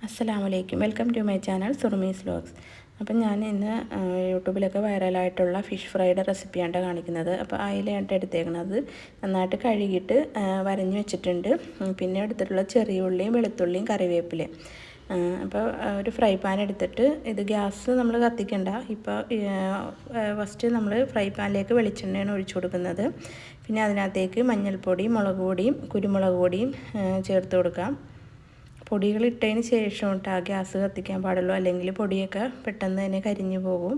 അസ്സലാമലൈക്കും. Welcome to my channel Surumi's vlogs. അപ്പം ഞാൻ ഇന്ന് യൂട്യൂബിലൊക്കെ വൈറലായിട്ടുള്ള ഫിഷ് ഫ്രൈയുടെ റെസിപ്പിയാണ് കാണിക്കുന്നത്. അപ്പോൾ അയിലയാണ് എടുത്തേക്കുന്നത്. നന്നായിട്ട് കഴുകിയിട്ട് വരഞ്ഞ് വെച്ചിട്ടുണ്ട്. പിന്നെ എടുത്തിട്ടുള്ള ചെറിയ ഉള്ളിയും വെളുത്തുള്ളിയും കറിവേപ്പിലയും. അപ്പോൾ ഒരു ഫ്രൈ പാൻ എടുത്തിട്ട് ഇത് ഗ്യാസ് നമ്മൾ കത്തിക്കണ്ട. ഇപ്പോൾ ഫസ്റ്റ് നമ്മൾ ഫ്രൈ പാനിലേക്ക് വെളിച്ചെണ്ണയാണ് ഒഴിച്ചു കൊടുക്കുന്നത്. പിന്നെ അതിനകത്തേക്ക് മഞ്ഞൾപ്പൊടിയും മുളക് പൊടിയും കുരുമുളക് പൊടിയും ചേർത്ത് കൊടുക്കാം. പൊടികൾ ഇട്ടതിന് ശേഷം ഗ്യാസ് കത്തിക്കാൻ പാടുള്ളൂ, അല്ലെങ്കിൽ പൊടിയൊക്കെ പെട്ടെന്ന് തന്നെ കരിഞ്ഞു പോകും.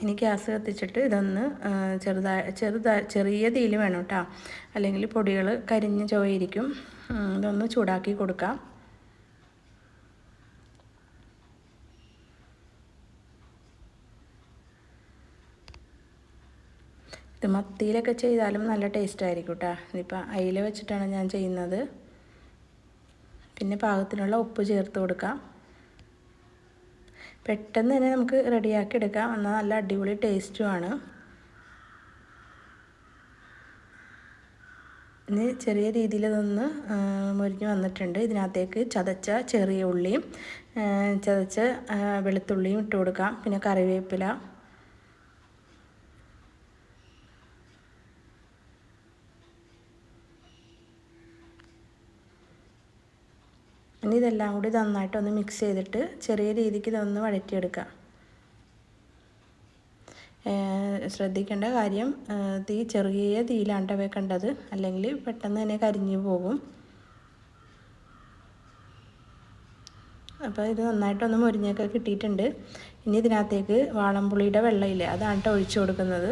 ഇനി ഗ്യാസ് കത്തിച്ചിട്ട് ഇതൊന്ന് ചെറിയ തീയിൽ വേണം കേട്ടോ, അല്ലെങ്കിൽ പൊടികൾ കരിഞ്ഞ് ചോയിരിക്കും. ഇതൊന്ന് ചൂടാക്കി കൊടുക്കാം. ഇത് മത്തിയിലൊക്കെ ചെയ്താലും നല്ല ടേസ്റ്റ് ആയിരിക്കും കേട്ടോ. ഇതിപ്പോൾ അയില വെച്ചിട്ടാണ് ഞാൻ ചെയ്യുന്നത്. പിന്നെ പാകത്തിനുള്ള ഉപ്പ് ചേർത്ത് കൊടുക്കാം. പെട്ടെന്ന് തന്നെ നമുക്ക് റെഡിയാക്കി എടുക്കാം, എന്നാൽ നല്ല അടിപൊളി ടേസ്റ്റുമാണ്. ഇനി ചെറിയ രീതിയിൽ ഇതൊന്ന് മുരിഞ്ഞ് വന്നിട്ടുണ്ട്. ഇതിനകത്തേക്ക് ചതച്ച ചെറിയ ഉള്ളിയും ചതച്ച വെളുത്തുള്ളിയും ഇട്ട് കൊടുക്കാം. പിന്നെ കറിവേപ്പില, ഇനി ഇതെല്ലാം കൂടി നന്നായിട്ടൊന്ന് മിക്സ് ചെയ്തിട്ട് ചെറിയ രീതിക്ക് ഇതൊന്ന് വഴറ്റിയെടുക്കാം. ശ്രദ്ധിക്കേണ്ട കാര്യം, തീ ചെറിയ തീയിലാണ്ട വെക്കേണ്ടത്, അല്ലെങ്കിൽ പെട്ടെന്ന് തന്നെ കരിഞ്ഞു പോകും. അപ്പോൾ ഇത് നന്നായിട്ടൊന്ന് മുരിഞ്ഞൊക്കെ കിട്ടിയിട്ടുണ്ട്. ഇനി ഇതിനകത്തേക്ക് വാളംപുളിയുടെ വെള്ളമില്ലേ, അതാണ് ഒഴിച്ചു കൊടുക്കുന്നത്.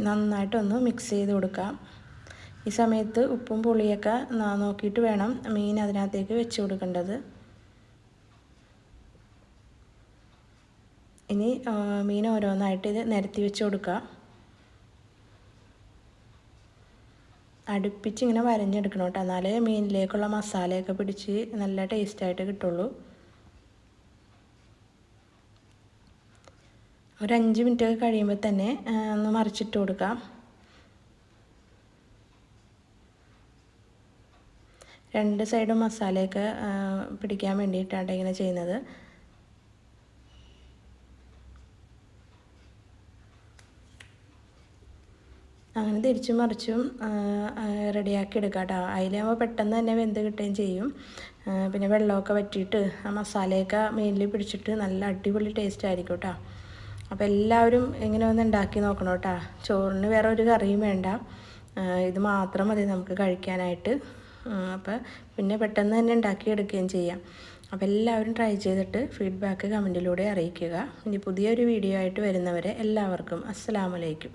നന്നായിട്ടൊന്ന് മിക്സ് ചെയ്ത് കൊടുക്കാം. ഈ സമയത്ത് ഉപ്പും പുളിയൊക്കെ നോക്കിയിട്ട് വേണം മീൻ അതിനകത്തേക്ക് വെച്ച് കൊടുക്കേണ്ടത്. ഇനി മീൻ ഓരോന്നായിട്ട് ഇത് നിരത്തി വെച്ച് കൊടുക്കുക. അടുപ്പിച്ച് ഇങ്ങനെ വരഞ്ഞെടുക്കണം കേട്ടോ, എന്നാലേ മീനിലേക്കുള്ള മസാലയൊക്കെ പിടിച്ച് നല്ല ടേസ്റ്റായിട്ട് കിട്ടുള്ളൂ. ഒരു 5 മിനിറ്റ് കഴിയുമ്പോൾ തന്നെ ഒന്ന് മറിച്ചിട്ട് കൊടുക്കാം. രണ്ട് സൈഡും മസാലയൊക്കെ പിടിക്കാൻ വേണ്ടിയിട്ടാണ് ഇങ്ങനെ ചെയ്യുന്നത്. അങ്ങനെ തിരിച്ചും മറിച്ചും റെഡിയാക്കി എടുക്കാം കേട്ടോ. അതിലാകുമ്പോൾ പെട്ടെന്ന് തന്നെ വെന്ത് കിട്ടുകയും ചെയ്യും. പിന്നെ വെള്ളമൊക്കെ വറ്റിയിട്ട് ആ മസാലയൊക്കെ മീനിൽ പിടിച്ചിട്ട് നല്ല അടിപൊളി ടേസ്റ്റ് ആയിരിക്കും കേട്ടോ. അപ്പോൾ എല്ലാവരും ഇങ്ങനെ ഒന്ന് ഉണ്ടാക്കി നോക്കണം കേട്ടോ. ചോറിന് വേറെ ഒരു കറിയും വേണ്ട, ഇത് മാത്രം മതി നമുക്ക് കഴിക്കാനായിട്ട്. അപ്പോൾ പിന്നെ പെട്ടെന്ന് തന്നെ ഉണ്ടാക്കിയെടുക്കുകയും ചെയ്യാം. അപ്പോൾ എല്ലാവരും ട്രൈ ചെയ്തിട്ട് ഫീഡ്ബാക്ക് കമൻറ്റിലൂടെ അറിയിക്കുക. ഇനി പുതിയൊരു വീഡിയോ ആയിട്ട് വരുന്നവരെ എല്ലാവർക്കും അസ്സലാമു അലൈക്കും.